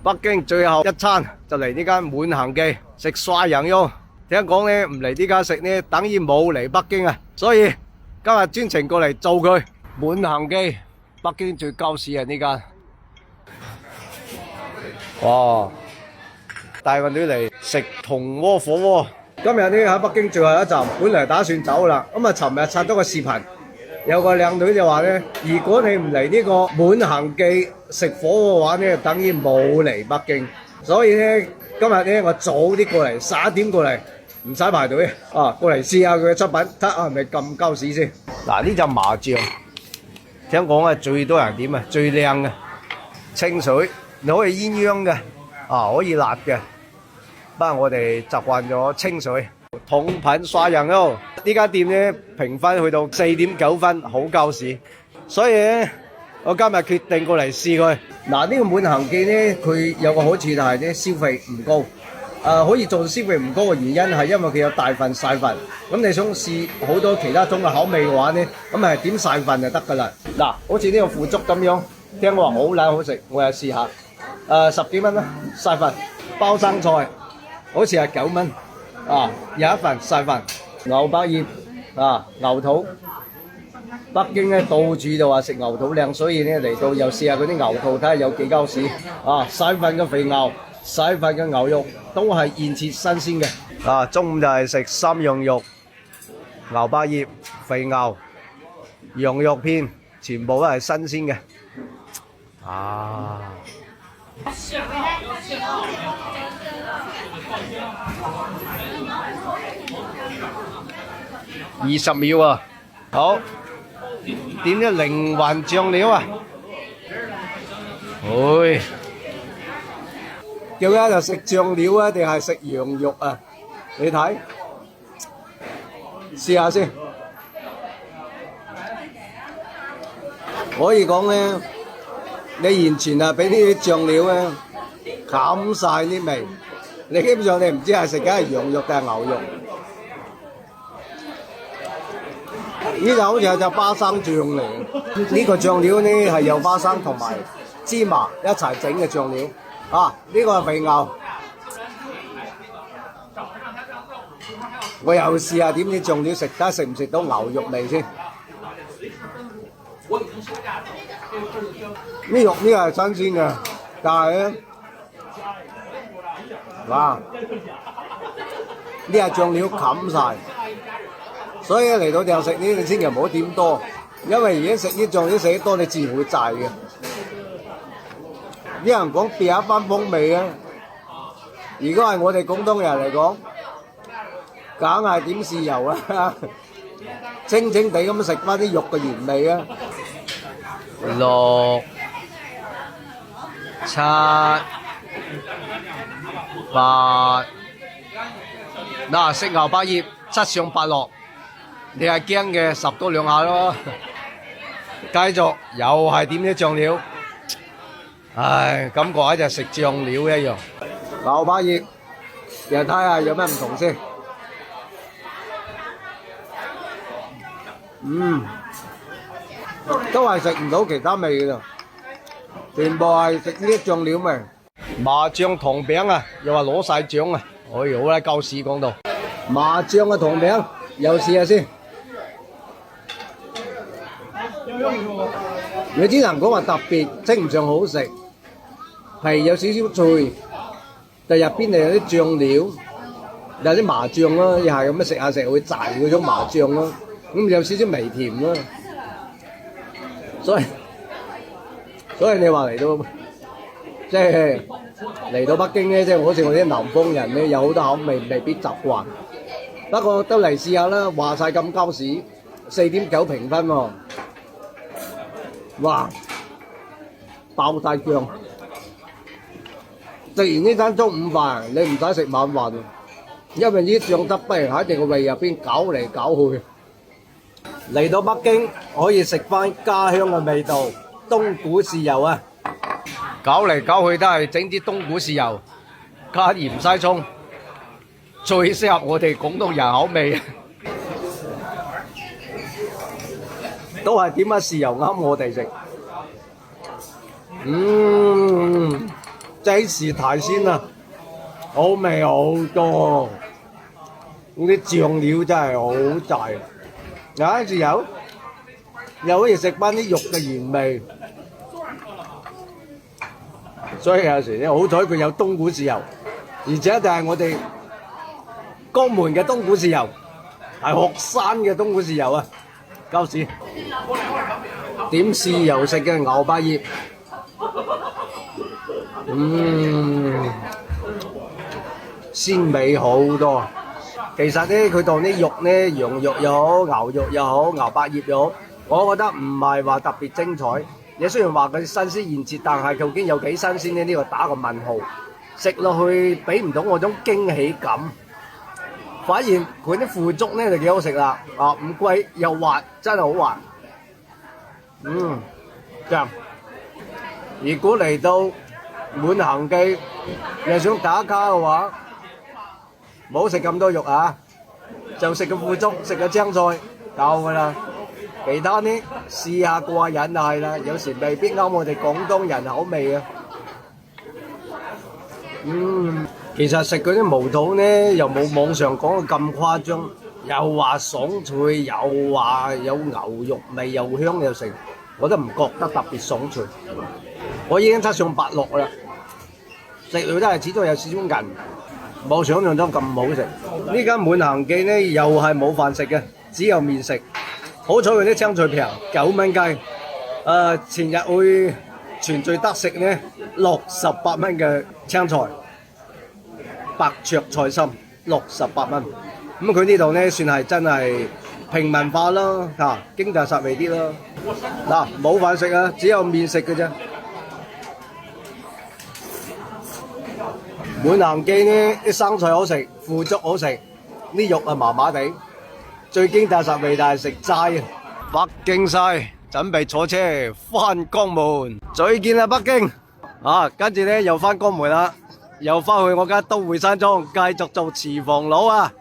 北京最後一餐就嚟呢間滿行記食涮羊肉。聽講咧唔嚟呢間食咧，等於冇嚟北京啊！所以今日專程過嚟做佢。滿行記，北京最高市啊呢間。哇！帶個女嚟食銅鍋火鍋。今日呢喺北京最後一站，本來打算走啦。咁啊，尋日刷咗個視頻，有個靚女就話咧，如果你唔嚟呢個滿行記食火鍋嘅話咧，等於冇嚟北京。所以咧，今日咧我早啲過嚟，11點過嚟，唔使排隊啊！過嚟試下佢嘅出品，睇下係咪咁鳩屎先。嗱，呢隻麻醬，聽講係最多人點啊，最靚嘅清水，你可以鴛鴦嘅，啊可以辣嘅。不過我哋習慣咗清水。統品涮羊肉呢間店咧評分去到4.9分，好鳩屎。所以咧，我今日決定過嚟試佢。嗱，呢個滿行記咧，佢有個好處就係咧消費唔高。可以做到消費唔高嘅原因係因為佢有大份細份。咁你想試好多其他種嘅口味嘅話咧，咁係點細份就得㗎啦。嗱，好似呢個腐竹咁樣，聽講話好撚好食，我又試下。10幾蚊啦，細份。包生菜好似係9蚊。有一份細份。牛百葉牛肚。北京咧到處就話食牛肚靚，所以咧嚟到又試下嗰啲牛肚，睇下有幾鳩屎。細份嘅肥牛。細份嘅牛肉都係現切新鮮嘅。中午就係食3樣肉，牛百葉、肥牛、羊肉片，全部都係新鮮嘅。20秒啊！好，點啲靈魂醬料啊！叫家就食醬料啊，定係食羊肉啊？你睇，試下先。可以講咧，你完全係俾呢啲醬料咧冚晒啲味，你基本上你唔知係食緊係羊肉定係牛肉。呢就好似係隻花生醬嚟嘅，呢個醬料咧係有花生同埋芝麻一齊整嘅醬料。呢個係肥牛，我又試下點啲醬料食，睇下食唔食到牛肉味先。呢肉呢個係新鮮嘅，但係咧，呢係醬料冚晒，所以嚟到就食呢，你千祈唔好點多，因為而家食啲醬料食得多，你自然會滯嘅。啲人講變一番風味啊！如果係我哋廣東人嚟講，梗係點豉油啦，清清地咁食翻啲肉嘅原味啊！6、7、8，嗱食牛百葉7上8落，你係驚嘅10多2下咯。繼續又係點啲醬料。感覺好似食醬料一樣。牛百葉，又睇下有咩唔同先。都係食唔到其他味嘅咋，全部係食呢啲醬料味。麻醬糖餅啊，又話攞晒獎啊！好啦，鳩屎講到。麻醬嘅糖餅，又試下先。你只能講話特別，稱唔上好食。係有少少脆，但入邊就有啲醬料，有啲麻醬咯，又係咁樣食下食會滯嗰種麻醬咯，咁有少少微甜咯。所以你話嚟到，即係嚟到北京咧，即係好似我啲南方人咧，有好多口味未必習慣。不過都嚟試下啦，話晒咁鳩屎，4.9評分喎，哇，爆晒醬！食完呢餐中午飯，你唔使食晚飯，因為呢啲醬汁不如喺你個胃入邊搞嚟搞去。嚟到北京可以食翻家鄉嘅味道，東莞豉油啊！搞嚟搞去都係整啲東莞豉油，加鹽西蔥，最適合我哋廣東人口味。都係點解豉油啱我哋食？這是大鮮啊，好味好多，啲醬料真係好滯，有時又可以食翻啲肉嘅原味，所以有時咧好彩佢有東莞豉油，而且就係我哋江門嘅東莞豉油，係學山嘅東莞豉油啊，鳩屎！點豉油食嘅牛百葉，鮮美好多。其實咧，佢當啲肉咧，羊肉又好，牛肉又好，牛百葉又好，我覺得唔係話特別精彩。你雖然話佢新鮮現切，但係究竟有幾新鮮咧？呢個打個問號。食落去俾唔到我種驚喜感，反而佢啲腐竹咧就幾好食啦。啊，唔貴又滑，真係好滑。正。如果嚟到滿行記又想打卡嘅話，唔好食咁多肉啊，就食個腐竹，食個青菜夠噶啦。其他啲試下過癮就係啦，有時未必啱我哋廣東人口味啊。其實食嗰啲毛肚咧，又冇網上講嘅咁誇張，又話爽脆，又話有牛肉味，又香又食，我都唔覺得特別爽脆。我已經七上八落啦，食落都係始終有少少韌，冇想象中咁好食。呢間滿行記咧又係冇飯食嘅，只有麵食。好彩佢啲青菜平，9蚊雞。前日去全聚德食咧，68蚊嘅青菜。白灼菜心68蚊，咁佢呢度咧算係真係平民化啦，嚇經濟實惠啲啦。嗱，冇飯食啊，只有麵食嘅啫。滿行記呢啲生菜好食，腐竹好食，啲肉啊麻麻地，最經濟實惠就係食齋啊。北京西準備坐車翻江門，再見啦北京！跟住咧又翻江門啦。又翻去我間都會山莊繼續做廚房佬啊！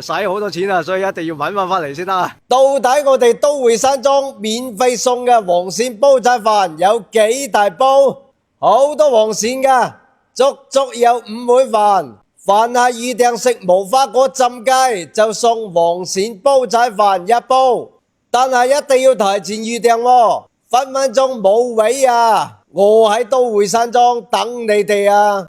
使好多錢啊，所以一定要揾翻嚟先得啊！到底我哋都會山莊免費送嘅黃鱔煲仔飯有幾大煲？好多黃鱔噶，足足有5碗飯。凡係預訂食無花果浸雞就送黃鱔煲仔飯1煲，但係一定要提前預訂喎，分分鐘冇位啊！我喺都會山莊等你哋啊！